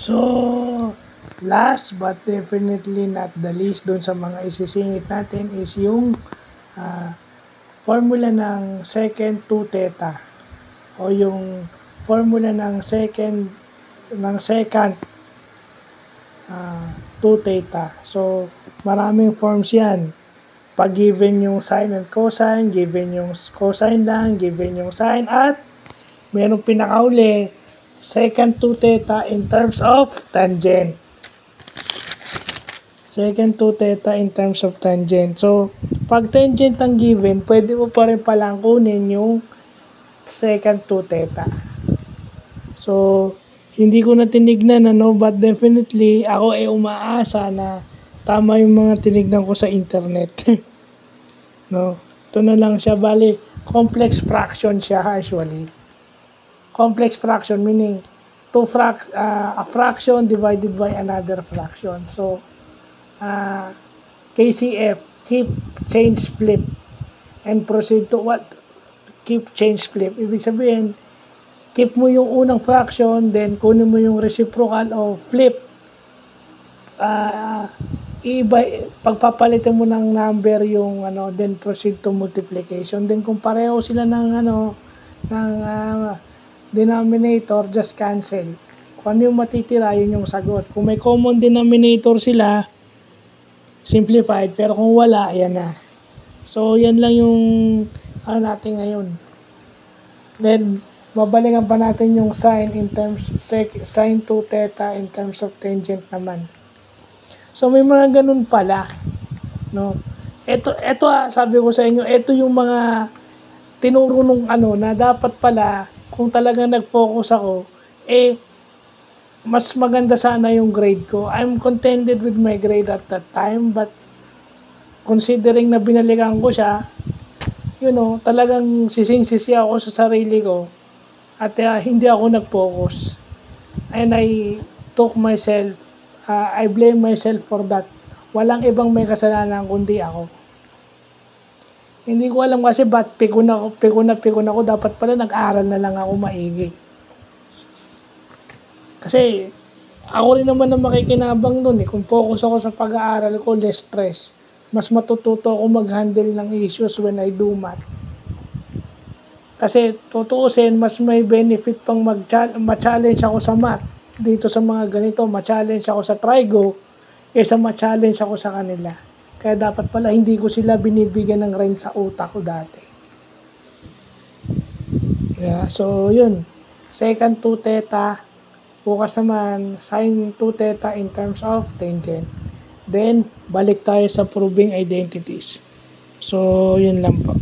So, last but definitely not the least doon sa mga isisingit natin is yung formula ng second 2 theta o yung formula ng second 2 theta. So, maraming forms yan. Pag given yung sine and cosine, given yung cosine lang, given yung sine, at merong pinakauli, second 2 theta in terms of tangent. Second 2 theta in terms of tangent. So, pag tangent ang given, pwede mo pa rin palang kunin yung second 2 theta. So, hindi ko na tinignan, but definitely, ako ay umaasa na tama yung mga tinignan ko sa internet. No? Ito na lang siya, bali, complex fraction siya actually. Complex fraction meaning a fraction divided by another fraction. So, KCF, keep, change, flip, and proceed to what? Keep, change, flip. Ibig sabihin, keep mo yung unang fraction, then kunin mo yung reciprocal o flip. Pagpapalitan mo ng number yung then proceed to multiplication. Then kung pareho sila ng denominator, just cancel. Kung ano yung matitira, yun yung sagot. Kung may common denominator sila, simplified, pero kung wala, yan na. So, yan lang yung natin ngayon. Then, babalikan pa natin yung sine in terms sine 2 theta in terms of tangent naman. So, may mga ganun pala. No? Ito sabi ko sa inyo, ito yung mga tinuro nung na dapat pala, kung talagang nag-focus ako, mas maganda sana yung grade ko. I'm contented with my grade at that time, but considering na binalikan ko siya, talagang sising-sisi ako sa sarili ko at hindi ako nag-focus. And I took myself, I blame myself for that. Walang ibang may kasalanan kundi ako. Hindi ko alam kasi ba't pikon ako, dapat pala nag-aral na lang ako maigi. Kasi, ako rin naman na makikinabang nun Kung focus ako sa pag-aaral ko, less stress. Mas matututo ako mag-handle ng issues when I do math. Kasi, tutuusin, mas may benefit pang ma-challenge ako sa math. Dito sa mga ganito, ma-challenge ako sa Trigo, kaysa ma-challenge ako sa kanila. Kaya dapat pala hindi ko sila binibigyan ng rent sa utak ko dati. Yeah, so yun. Second 2 theta, bukas naman, sine 2 theta in terms of tangent. Then, balik tayo sa proving identities. So, yun lang po.